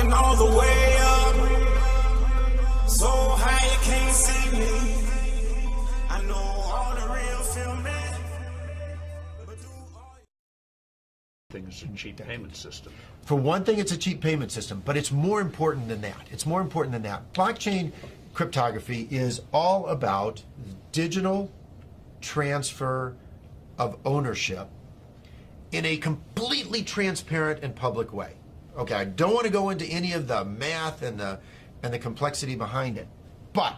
Going all the way up, so high you can't see me. I know all the real filming. It's a cheap payment system. For one thing, it's a cheap payment system, but it's more important than that. It's more important than that. Blockchain cryptography is all about digital transfer of ownership in a completely transparent and public way. Okay, I don't want to go into any of the math and the complexity behind it, but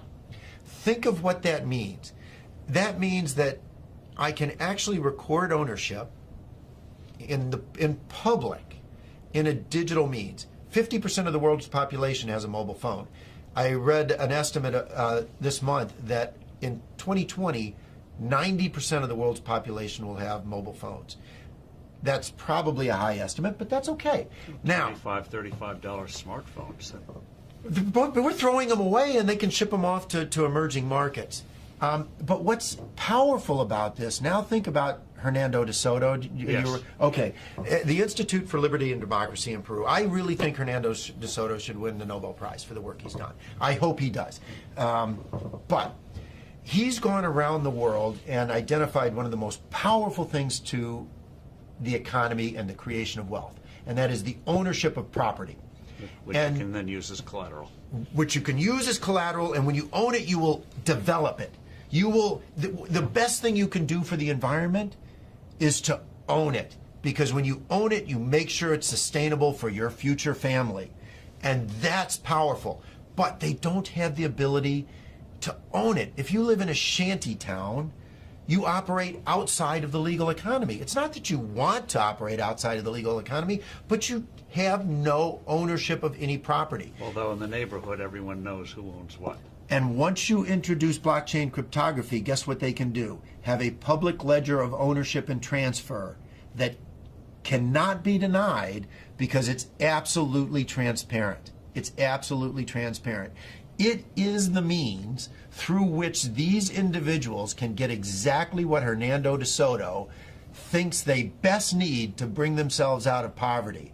think of what that means. That means that I can actually record ownership in public in a digital means. 50% of the world's population has a mobile phone. I read an estimate this month that in 2020, 90% of the world's population will have mobile phones. That's probably a high estimate, but that's okay. Now, $35 smartphones. But we're throwing them away, and they can ship them off to emerging markets. But what's powerful about this, now think about Hernando de Soto. Yes. Okay. The Institute for Liberty and Democracy in Peru. I really think Hernando de Soto should win the Nobel Prize for the work he's done. I hope he does. But he's gone around the world and identified one of the most powerful things to the economy and the creation of wealth, and that is the ownership of property. Which you can then use as collateral. Which you can use as collateral, and when you own it, you will develop it. You will. The best thing you can do for the environment is to own it, because when you own it, you make sure it's sustainable for your future family, and that's powerful. But they don't have the ability to own it. If you live in a shanty town, you operate outside of the legal economy. It's not that you want to operate outside of the legal economy, but you have no ownership of any property. Although in the neighborhood, everyone knows who owns what. And once you introduce blockchain cryptography, guess what they can do? Have a public ledger of ownership and transfer that cannot be denied because it's absolutely transparent. It's absolutely transparent. It is the means through which these individuals can get exactly what Hernando de Soto thinks they best need to bring themselves out of poverty.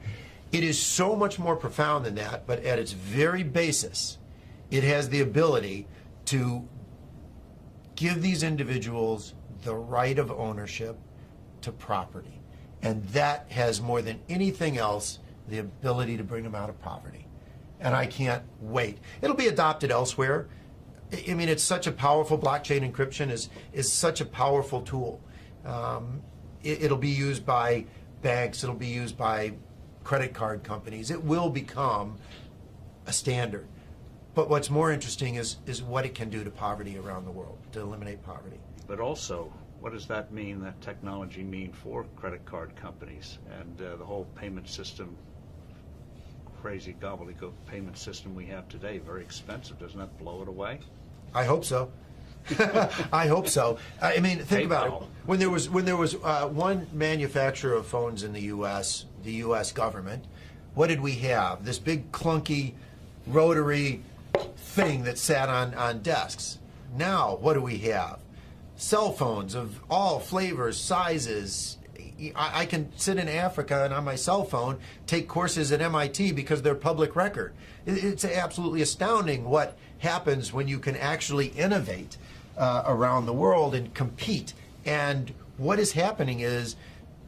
It is so much more profound than that, but at its very basis, it has the ability to give these individuals the right of ownership to property. And that has, more than anything else, the ability to bring them out of poverty. And I can't wait. It'll be adopted elsewhere. I mean, it's such a powerful, blockchain encryption is such a powerful tool. It'll be used by banks, it'll be used by credit card companies. It will become a standard. But what's more interesting is what it can do to poverty around the world, to eliminate poverty. But also, what does that mean, that technology mean for credit card companies and the whole payment system, crazy gobbledygook payment system we have today? Very expensive. Doesn't that blow it away? I hope so. I hope so. I mean, think about it. When there was one manufacturer of phones in the U.S. government, what did we have? This big clunky rotary thing that sat on desks. Now, what do we have? Cell phones of all flavors, sizes. I can sit in Africa and on my cell phone take courses at MIT because they're public record. It's absolutely astounding what happens when you can actually innovate around the world and compete. And what is happening is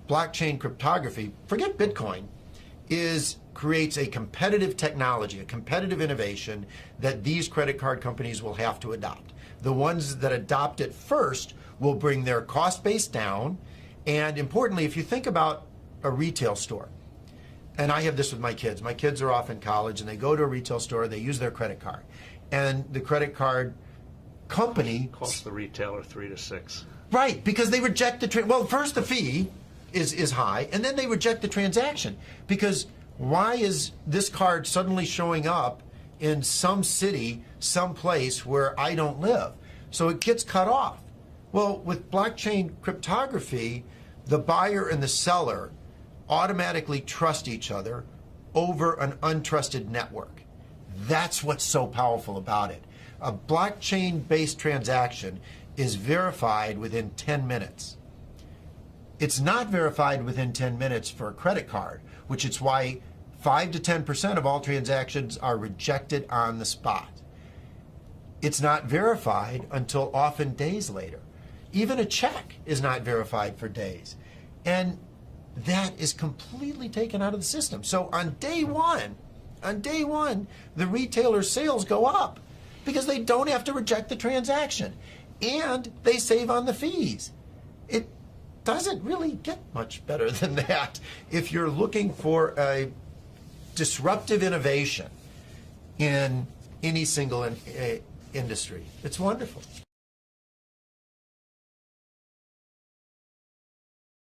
blockchain cryptography, forget Bitcoin, creates a competitive technology, a competitive innovation that these credit card companies will have to adopt. The ones that adopt it first will bring their cost base down. And importantly, if you think about a retail store, and I have this with my kids. My kids are off in college and they go to a retail store, they use their credit card. And the credit card company costs the retailer $3 to $6. Right, because they reject the well, first the fee is high, and then they reject the transaction. Because why is this card suddenly showing up in some city, some place where I don't live? So it gets cut off. Well, with blockchain cryptography, the buyer and the seller automatically trust each other over an untrusted network. That's what's so powerful about it. A blockchain-based transaction is verified within 10 minutes. It's not verified within 10 minutes for a credit card, which is why 5 to 10% of all transactions are rejected on the spot. It's not verified until often days later. Even a check is not verified for days. And that is completely taken out of the system. So on day one, the retailer's sales go up because they don't have to reject the transaction and they save on the fees. It doesn't really get much better than that if you're looking for a disruptive innovation in any single industry. It's wonderful.